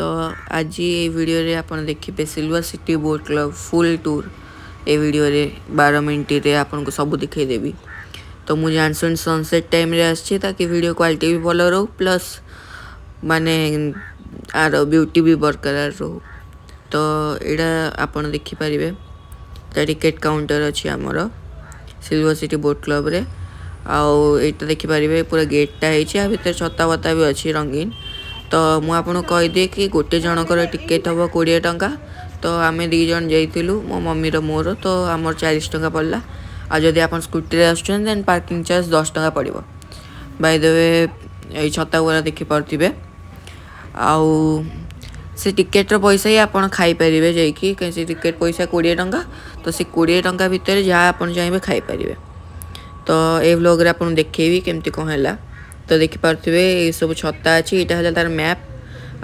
तो आज ये वीडियो रे आपण देखिए silver city boat club full tour ए वीडियो रे 12 मिनट रे आपन को सब दिखाई देबी। तो मुझे जानसन सनसेट टाइम रे आछि ताकि वीडियो क्वालिटी भी भल रहो प्लस माने आर ब्यूटी भी बरकरार रहो। तो एडा आपन देखि परिबे टिकेट काउंटर अछि हमर सिल्वर सिटी बोट क्लब रे आउ एटा देखि परिबे पूरा गेटटा हेछि आ भीतर छत्ता वत्ता भी अछि रंगीन। तो मु आपन कहि दे कि गोटे जनकर टिकेट हम 20 टंका। तो आमे 2 जन जाइथिलु मो मम्मी रो मोर तो हमर 40 टंका पड़ला। आ जदि आपन स्कूटी रे आछन देन पार्किंग चार्ज 10 टंका पड़िबो। बाय द वे ए छत्ता वरा देखि परथिबे आउ से टिकेट रो पैसा ही आपन खाई परिबे जाई कि कैसे टिकेट पैसा 20 टंका। तो से 20 टंका भीतर जहाँ आपन चाहेबे खाई परिबे। तो ए व्लॉग रे आपन देखेबी केमती कोन हैला। तो देखि पारथिबे ए सब छत्ता अछि एटा हला तार मैप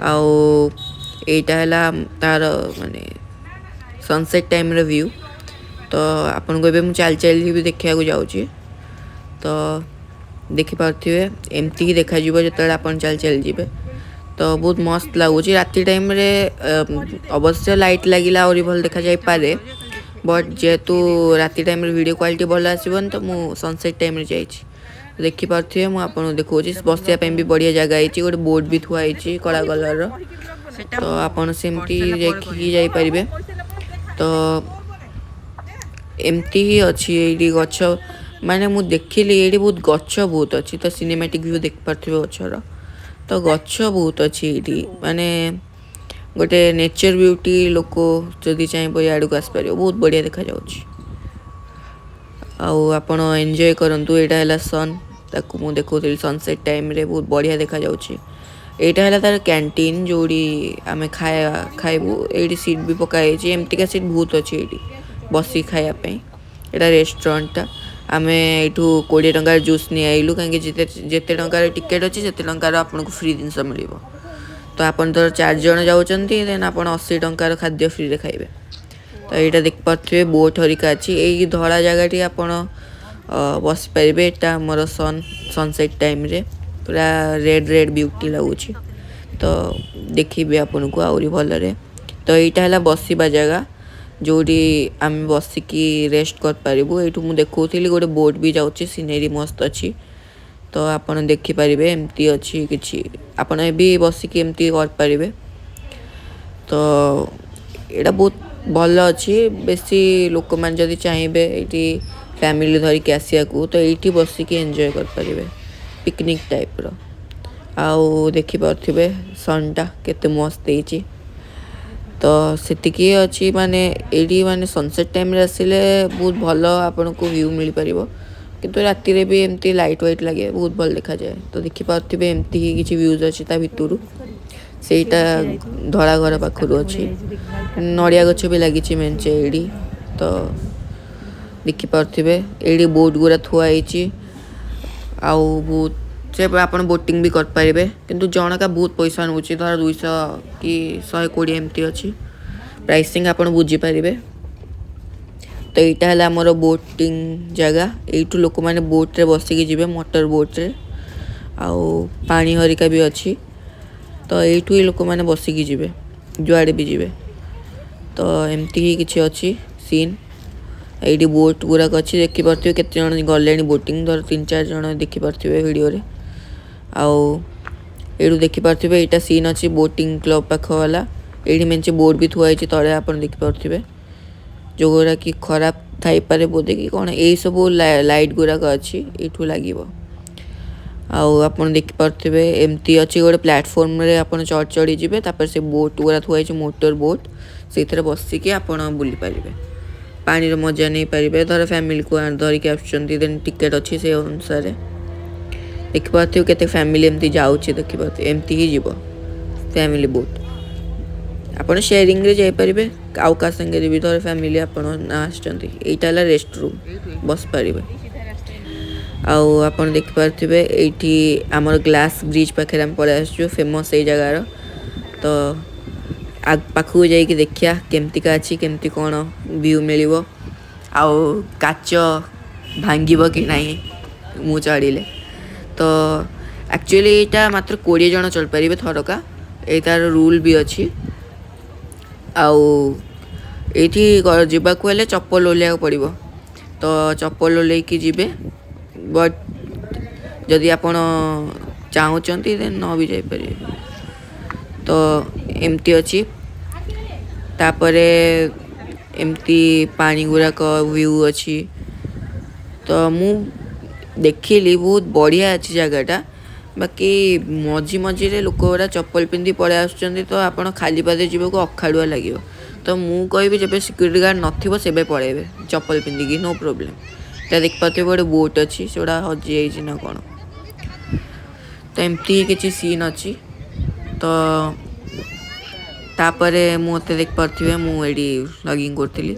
आउ एटा हला तार माने सनसेट टाइम रे व्यू। तो आपन को एबे मु चाल चाल भी देखिया को जाउची। तो देखि पारथिबे एमती ही देखा जिवो जतले आपन चाल चाल जिबे। तो बहुत मस्त लागुची राती टाइम रे अवश्य लाइट लागिला और भल देखा जाय पारे बट जेतु राती टाइम रे वीडियो क्वालिटी भल आसीबन तो मु सनसेट टाइम रे जाईची। देखि पारथिबे मु आपन देखौची बसिया पे भी बढ़िया जगह आइची गोटे बोट भी थुआ आइची कला कलर रो। तो आपन सेमती देखि जाई परिबे। तो एमती ही अछि एडी गछ माने मु देखिली एडी बहुत गछ बहुत अछि। तो सिनेमैटिक व्यू देख पारथिबे गछरो। तो गछ बहुत अछि एडी माने गोटे नेचर ब्यूटी लोको जदि चाहे याडू को आस पारियो बहुत बढ़िया देखा जाउची। आउ आपण एन्जॉय करंतु एटा हला सन ताकू मु देखौथिल सनसेट टाइम रे बहुत बढ़िया देखा जाउची। एटा हला तार कैंटीन जोड़ी आमे खाइबू एडी सीट भी पकाए छी एमती का सीट बहुत अछि एडी बसी खाया पे। एटा रेस्टोरेंट ता आमे एठू 20 टंका जूस नि आइलु काहे जेते टंका रे टिकट अछि सेते टंका रे आपन को फ्री जिंस मिलिबो। तो आपन तो 4 जन जाउचंती देन आपन 80 टंका रे खाद्य फ्री रे खाइबे। तो एटा देख पाथ्वे बोट हरिका अछि एई धड़ा जगहटी आपन बस परिबे। एटा हमर सनसेट टाइम रे पूरा रेड रेड ब्यूटी लागुची। तो देखिबे आपन को आउरी भल रे। तो एटा हला बसिबा जगह जोडी आम बसी की रेस्ट कर परिबो। एठू मु देखौथिली गोटे बोट भी जाउची सिनेरी मस्त अछि। तो आपन देखि परिबे एमती अछि किछि आपन भी बसी की एमती कर परिबे। तो एटा बहुत भल अछि बेसी लोक मान जदि चाहेबे एटी फैमिली धरी के आसिया को तो एटी बसी की एन्जॉय कर परिबे पिकनिक टाइप रो। आउ देखि पारथिबे सनटा केते मस्त हेची। तो सेतिकी अछि माने एडी माने सनसेट टाइम रे आसिले बहुत भल आपन को व्यू मिल परिबो। किंतु राती रे भी एमती लाइट वाइट लागे बहुत भल देखा जाए। तो देखि पारथिबे एमती ही किछि व्यूज अछि ता भितुरु सेटा धड़ा घर पाखरु अछि नडिया गछ भी लागिछि मेंचे एडी। तो देखि पारथिबे एडी बोट गुरा थुआ आइछि आउ बहुत से आपन बोटिंग भी कर पारिबे। किंतु जनका बहुत पैसा नउछि धर 200 की 120 एमती अछि प्राइसिंग आपन बुझी पारिबे। तो एटा हला हमर बोटिंग जगह एठू लोक माने बोट रे बसी के जिवे मोटर बोट रे आउ पानी हरिका भी अछि। तो एठू ही लोक माने बसी के जिवे जुआडे भी जिवे। तो एमती ही किछि अछि सीन एडी बोट गुरा अछि देखि परथिबे केते जण गलेनी बोटिंग धर 3-4 जण देखि परथिबे वीडियो रे। आउ एडू देखि परथिबे एटा सीन अछि बोटिंग क्लब पाख वाला एडी मेंचे बोर्ड भी थुआ आइछि तळे आपन देखि परथिबे जो गोरा की खराब थाई पारे बोदे की कोन एई सब लाइट गुरा का अछि एठू लागिवो। आउ आपन देखि परथिबे एमती अछि गोटे प्लेटफॉर्म रे आपन चढ़ी जिबे तापर से बोट गुरा थुआ आइछि मोटर बोट सेथरे बसी के आपन बुली परिबे पानी रो मजा नै परिबे। धर फैमिली को धरी के आछंती देन टिकट अछि से अनुसार देखि पाथियो केते फैमिली एमती जाउछि देखि पाथियो एमती ही जिवो फैमिली बोट आपन शेयरिंग रे जाय परिबे आउ का संगे भी धर फैमिली आपन आछंती एटा ला रेस्ट रूम बस परिबे। आउ आपन देखि पाथिबे एठी हमर ग्लास ब्रिज पाखरे हम पळे आछो फेमस ए जगह रो। तो आग पाखु जाई कि देखिया केमती का अछि केमती कोन व्यू मिलिबो आउ काच भांगिबो कि नाही मु चढ़िले। तो एक्चुअली एटा मात्र 20 जन चल परिबे थरका ଏଇ ତାର ରୁଲ୍ ବି ଅଛି। ଆଉ ଏଇଠି ଯିବାକୁ ହେଲେ ଚପଲ ଓହ୍ଲେଇବାକୁ ପଡ଼ିବ, ତ ଚପଲ ଓହ୍ଲେଇକି ଯିବେ। ବଟ୍ ଯଦି ଆପଣ ଚାହୁଁଛନ୍ତି ଦେନ୍ ନ ବି ଯାଇପାରିବେ। ତ ଏମିତି ଅଛି। ତାପରେ ଏମିତି ପାଣି ଗୁଡ଼ାକ ଭ୍ୟୁ ଅଛି। ତ ମୁଁ ଦେଖିଲି ବହୁତ ବଢ଼ିଆ ଅଛି ଜାଗାଟା। ବାକି ମଝି ମଝିରେ ଲୋକ ଗୁଡ଼ା ଚପଲ ପିନ୍ଧି ପଳେଇ ଆସୁଛନ୍ତି, ତ ଆପଣ ଖାଲି ପାଦରେ ଯିବାକୁ ଅଖାଡ଼ୁଆ ଲାଗିବ। ତ ମୁଁ କହିବି ଯେବେ ସିକ୍ୟୁରିଟି ଗାର୍ଡ଼ ନଥିବ ସେବେ ପଳେଇବେ ଚପଲ ପିନ୍ଧିକି, ନୋ ପ୍ରୋବ୍ଲେମ୍। ଏଇଟା ଦେଖିପାରୁଥିବେ ଗୋଟେ ବୋଟ୍ ଅଛି, ସେଗୁଡ଼ା ହଜିଯାଇଛି ନା କ'ଣ। ତ ଏମିତି କିଛି ସିନ୍ ଅଛି। ତ ତାପରେ ମୋତେ ଦେଖିପାରୁଥିବେ ମୁଁ ଏଇଠି ଲଗିଂ କରୁଥିଲି।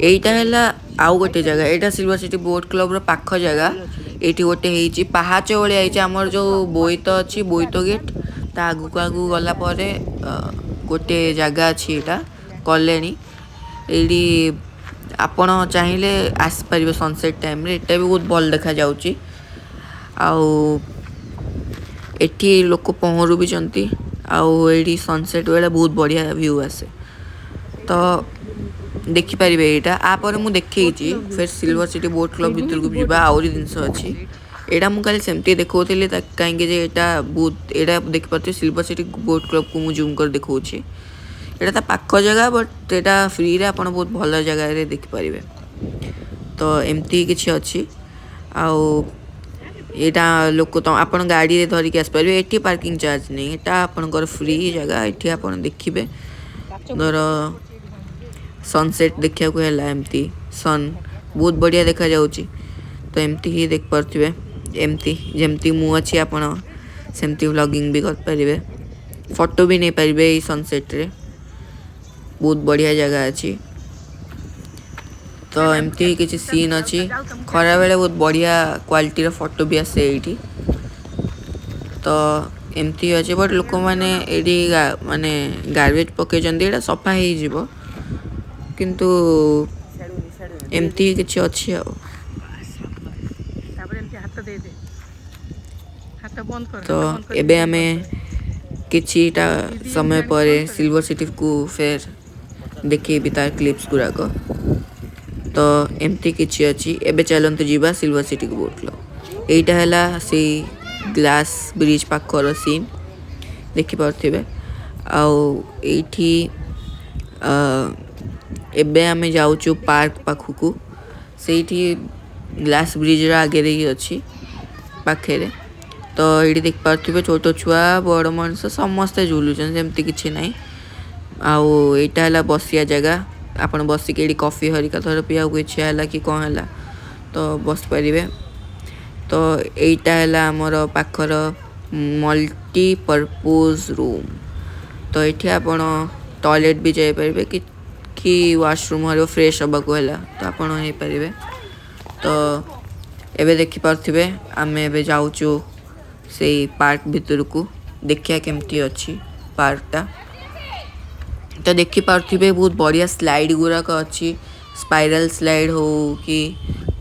ଏଇଟା ହେଲା ଆଉ ଗୋଟେ ଜାଗା, ଏଇଟା ସିଲଭର ସିଟି ବୋଟ୍ କ୍ଲବ୍ର ପାଖ ଜାଗା। ଏଇଠି ଗୋଟେ ହେଇଛି ପାହାଚ ଭଳିଆ ହେଇଛି, ଆମର ଯେଉଁ ବୋଇତ ଅଛି, ବୋଇତ ଗେଟ୍ ତା ଆଗକୁ ଆଗକୁ ଗଲା ପରେ ଗୋଟେ ଜାଗା ଅଛି, ଏଇଟା କଲେଣି। ଏଇଠି ଆପଣ ଚାହିଁଲେ ଆସିପାରିବେ ସନସେଟ୍ ଟାଇମ୍ରେ, ଏଇଟା ବି ବହୁତ ଭଲ ଦେଖାଯାଉଛି। ଆଉ ଏଠି ଲୋକ ପହଁରୁ ବି ଛନ୍ତି। ଆଉ ଏଇଠି ସନସେଟ୍ ବେଳେ ବହୁତ ବଢ଼ିଆ ଭ୍ୟୁ ଆସେ, ତ ଦେଖିପାରିବେ ଏଇଟା। ଆପରେ ମୁଁ ଦେଖେଇଛି ଫେର୍ ସିଲଭର ସିଟି ବୋଟ୍ କ୍ଲବ୍ ଭିତରକୁ ଯିବା ଆହୁରି ଜିନିଷ ଅଛି। ଏଇଟା ମୁଁ ଖାଲି ସେମିତି ଦେଖାଉଥିଲି କାହିଁକି ଯେ ଏଇଟା ବହୁତ, ଏଇଟା ଦେଖିପାରୁଥିବେ ସିଲଭର ସିଟି ବୋଟ୍ କ୍ଲବ୍କୁ ମୁଁ ଜୁମ୍ କରି ଦେଖାଉଛି। ଏଇଟା ତା ପାଖ ଜାଗା, ବଟ୍ ଏଇଟା ଫ୍ରିରେ ଆପଣ ବହୁତ ଭଲ ଜାଗାରେ ଦେଖିପାରିବେ। ତ ଏମିତି କିଛି ଅଛି। ଆଉ ଏଇଟା ଲୋକ ତ ଆପଣ ଗାଡ଼ିରେ ଧରିକି ଆସିପାରିବେ, ଏଠି ପାର୍କିଂ ଚାର୍ଜ ନେଇ, ଏଇଟା ଆପଣଙ୍କର ଫ୍ରି ଜାଗା। ଏଠି ଆପଣ ଦେଖିବେ ଧର ସନସେଟ୍ ଦେଖିବାକୁ ହେଲା, ଏମିତି ସନ୍ ବହୁତ ବଢ଼ିଆ ଦେଖାଯାଉଛି। ତ ଏମିତି ହିଁ ଦେଖିପାରୁଥିବେ, ଏମିତି ଯେମିତି ମୁଁ ଅଛି ଆପଣ ସେମିତି ଭ୍ଲଗିଂ ବି କରିପାରିବେ, ଫଟୋ ବି ନେଇପାରିବେ ଏଇ ସନସେଟ୍ରେ। ବହୁତ ବଢ଼ିଆ ଜାଗା ଅଛି। ତ ଏମିତି କିଛି ସିନ୍ ଅଛି। ଖରାବେଳେ ବହୁତ ବଢ଼ିଆ କ୍ୱାଲିଟିର ଫଟୋ ବି ଆସେ ଏଇଠି। ତ ଏମିତି ଅଛି, ବଟ୍ ଲୋକମାନେ ଏଇଠି ମାନେ ଗାର୍ବେଜ୍ ପକାଇଛନ୍ତି, ଏଇଟା ସଫା ହେଇଯିବ। କିନ୍ତୁ ଏମିତି କିଛି ଅଛି ଆଉ। ତ ଏବେ ଆମେ କିଛିଟା ସମୟ ପରେ ସିଲଭର ସିଟିକୁ ଫେର୍ ଦେଖେଇବି ତାର କ୍ଲିପ୍ସ ଗୁଡ଼ାକ। ତ ଏମିତି କିଛି ଅଛି। ଏବେ ଚାଲନ୍ତୁ ଯିବା ସିଲଭର ସିଟିକୁ ବୋଟ୍ କ୍ଲବ୍। ଏଇଟା ହେଲା ସେଇ ଗ୍ଲାସ୍ ବ୍ରିଜ୍ ପାଖର ସିନ୍, ଦେଖିପାରୁଥିବେ। ଆଉ ଏଇଠି ଏବେ ଆମେ ଯାଉଛୁ ପାର୍କ ପାଖକୁ। ସେଇଠି ଗ୍ଲାସ୍ ବ୍ରିଜ୍ର ଆଗରେ ହିଁ ଅଛି, ପାଖରେ। ତ ଏଇଠି ଦେଖିପାରୁଥିବେ ଛୋଟ ଛୁଆ ବଡ଼ ମଣିଷ ସମସ୍ତେ ଝୁଲୁଛନ୍ତି, ସେମିତି କିଛି ନାହିଁ। ଆଉ ଏଇଟା ହେଲା ବସିବା ଜାଗା, ଆପଣ ବସିକି ଏଇଠି କଫି ହରିକା ଥର ପିଇବାକୁ ଇଚ୍ଛା ହେଲା କି କ'ଣ ହେଲା ତ ବସିପାରିବେ। ତ ଏଇଟା ହେଲା ଆମର ପାଖର ମଲ୍ଟିପର୍ପୋଜ୍ ରୁମ୍। ତ ଏଇଠି ଆପଣ ଟଏଲେଟ୍ ବି ଯାଇପାରିବେ କି ୱାଶରୁମ୍ ହରିବ ଫ୍ରେଶ୍ ହେବାକୁ ହେଲା ତ ଆପଣ ହେଇପାରିବେ। ତ ଏବେ ଦେଖିପାରୁଥିବେ ଆମେ ଏବେ ଯାଉଛୁ ସେଇ ପାର୍କ ଭିତରକୁ, ଦେଖିବା କେମିତି ଅଛି ପାର୍କଟା। ତ ଦେଖିପାରୁଥିବେ ବହୁତ ବଢ଼ିଆ ସ୍ଲାଇଡ୍ ଗୁଡ଼ାକ ଅଛି। ସ୍ପାଇରାଲ୍ ସ୍ଲାଇଡ୍ ହଉ କି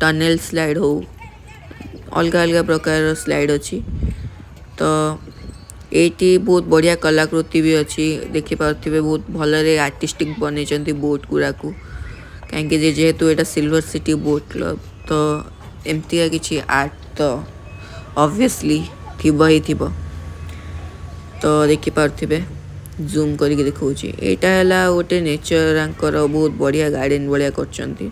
ଟନେଲ୍ ସ୍ଲାଇଡ୍ ହଉ, ଅଲଗା ଅଲଗା ପ୍ରକାରର ସ୍ଲାଇଡ୍ ଅଛି। ତ ଏଇଠି ବହୁତ ବଢ଼ିଆ କଲାକୃତି ବି ଅଛି, ଦେଖିପାରୁଥିବେ ବହୁତ ଭଲରେ ଆର୍ଟିଷ୍ଟିକ୍ ବନେଇଛନ୍ତି ବୋଟ୍ ଗୁଡ଼ାକୁ। କାହିଁକି ଯେହେତୁ ଏଇଟା ସିଲଭର ସିଟି ବୋଟ୍ କ୍ଲବ୍, ତ ଏମିତିକା କିଛି ଆର୍ଟ ତ ଅବଭିୟସ୍ଲି ଥିବ ହିଁ ଥିବ। ତ ଦେଖିପାରୁଥିବେ ଜୁମ୍ କରିକି ଦେଖାଉଛି। ଏଇଟା ହେଲା ଗୋଟେ ନେଚରଙ୍କର ବହୁତ ବଢ଼ିଆ ଗାର୍ଡ଼େନ୍ ଭଳିଆ କରିଛନ୍ତି।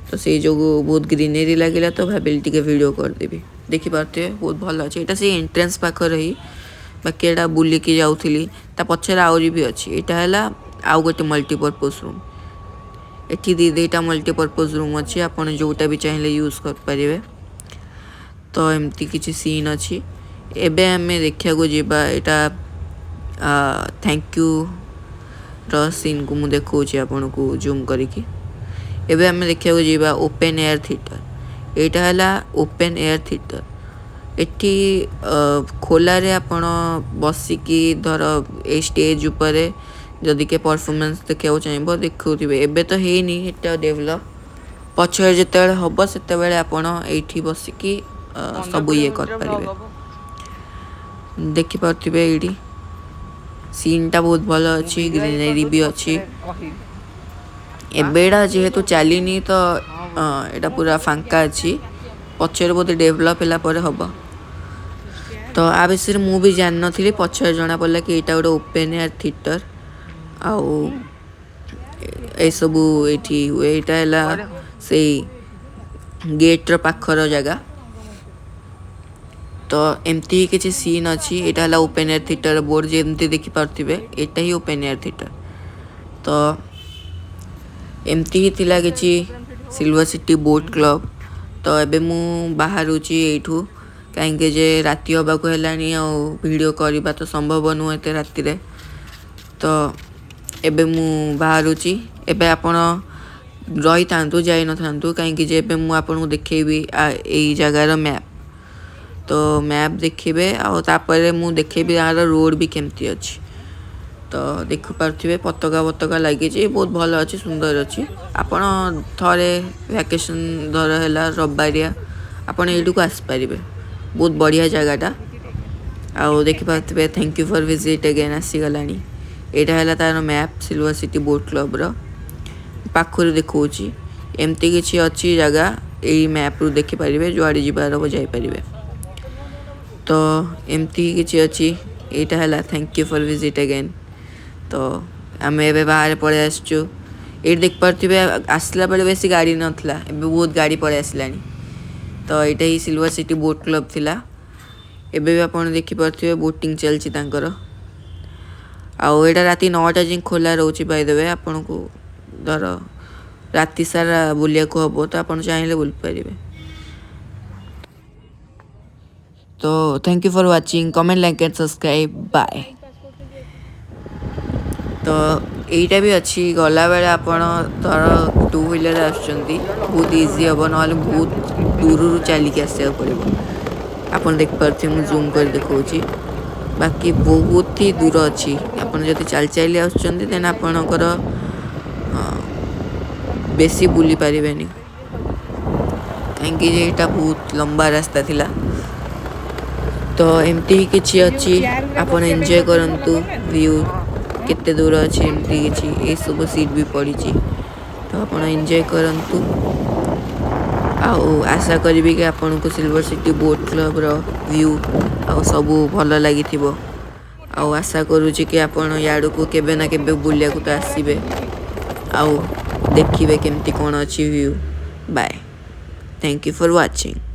ତ ସେଇ ଯୋଗୁଁ ବହୁତ ଗ୍ରିନେରୀ ଲାଗିଲା, ତ ଭାବିଲି ଟିକେ ଭିଡ଼ିଓ କରିଦେବି। ଦେଖିପାରୁଥିବେ ବହୁତ ଭଲ ଅଛି। ଏଇଟା ସେଇ ଏଣ୍ଟ୍ରାନ୍ସ ପାଖରେ ହିଁ, ବାକି ଏଇଟା ବୁଲିକି ଯାଉଥିଲି। ତା ପଛରେ ଆହୁରି ବି ଅଛି। ଏଇଟା ହେଲା ଆଉ ଗୋଟେ ମଲ୍ଟିପର୍ପୋଜ୍ ରୁମ୍। ଏଠି ଦୁଇଟା ମଲ୍ଟିପର୍ପୋଜ୍ ରୁମ୍ ଅଛି, ଆପଣ ଯେଉଁଟା ବି ଚାହିଁଲେ ୟୁଜ୍ କରିପାରିବେ। ତ ଏମିତି କିଛି ସିନ୍ ଅଛି। ଏବେ ଆମେ ଦେଖିବାକୁ ଯିବା ଏଇଟା ଥ୍ୟାଙ୍କ ୟୁର ସିନ୍କୁ ମୁଁ ଦେଖାଉଛି ଆପଣଙ୍କୁ ଜୁମ୍ କରିକି। ଏବେ ଆମେ ଦେଖିବାକୁ ଯିବା ଓପେନ୍ ଏୟାର ଥିଏଟର। ଏଇଟା ହେଲା ଓପେନ୍ ଏୟାର ଥିଏଟର। ଏଠି ଖୋଲାରେ ଆପଣ ବସିକି ଧର ଏଇ ଷ୍ଟେଜ୍ ଉପରେ ଯଦି କିଏ ପରଫର୍ମାନ୍ସ ଦେଖିବାକୁ ଚାହିଁବ ଦେଖାଉଥିବେ। ଏବେ ତ ହେଇନି ଏଟା ଡେଭଲପ୍, ପଛରେ ଯେତେବେଳେ ହେବ ସେତେବେଳେ ଆପଣ ଏଇଠି ବସିକି ସବୁ ଇଏ କରିପାରିବେ। ଦେଖିପାରୁଥିବେ ଏଇଠି सीनटा बहुत भल अच्छी ग्रीनरी भी अच्छी एबेड़ा जेहेतु चलीनी तो एटा पूरा फांका अच्छी पचर बहुत डेभलप है हम तो आ विषय मु भी जान नी पचर जना पड़ा कि यहाँ गोटे ओपेन एयर थिएटर आउ सबू ये हुए यहाँ से गेट्र पाखर जगह तो एमती ही किसी सीन अच्छी यहाँ है ओपेन एयर थिएटर बोर्ड जमी देखिपे यहाँ ही ओपेन एयर थिएटर तो एमती ही थिला किसी सिल्वर सिटी बोट क्लब तो एबे मु बाहरुची एठू कहीं जे राति होबाकू हेलानी आ वीडियो करबा तो संभव नुह एते राति रे तो एबे मु बाहरुची एबे आपण रही थांतु जाई न थांतु कहीं जे एबे मु आपन को देखेबी एई जगार मैप तो मैप देखिबे आ तापर मु देखेबी आर रोड भी केमती अछि तो देखि पार्थिबे पताका लगी बहुत भल अच्छी सुंदर अच्छी आपण थरे वैकेशन धर है रविवारिया आपण एठू को आसपारे बहुत बढ़िया जगहटा आउ देखिपे thank you for visit again आसीगला यहाँ है तार map silver city boat club पाखर देखा एमती किसी अच्छी जगह यही मैप रू देखिपारे जुआड़े जीवार जापर तो एमती किसी अच्छी यहाँ है thank you for visit again तो आम ए बाहर पड़े आसचु ये देख पारे आसला बेले बेसी गाड़ी नाला बहुत गाड़ी पड़े आसला तो यहाँ ही सिल्वर सिटी बोट क्लब थिला एबे भी आपन देखिपे बोटिंग चलती आउ यहाँ राति 9टा जाए खोला रोचे बाय द वे आपन को धर राति सारा बुलिया को हम तो आप चाहिए बुल पारे तो thank you for watching comment like and subscribe bye तो यहीटा भी अच्छी गला बेले आपण धर 2 व्हीलर आसुँच बहुत इजी हम ना बहुत दूर चलिकी आसा पड़ो आपन देख पारे मुझे जूम कर देखा बाकी बहुत ही दूर अच्छी आपन जब चल चली आसुँच आपणकर बेसी बुली पारे कहीं यहाँ बहुत लंबा रास्ता थिला तो एमती ही किसी अच्छी आपन एंजॉय करंतु व्यू केते दूर अच्छी एमती किसी ये सब सीट भी पड़ी तो आप एंजॉय करंतु आशा करी कि आपन को सिल्वर सिटी बोट क्लब रो व्यू आ सब भल लगी आशा करुँची कि आपन याड़ को केबे ना केबे बुलिया को तो आसबे आउ देखिए केमती कौन अच्छी view bye thank you for watching.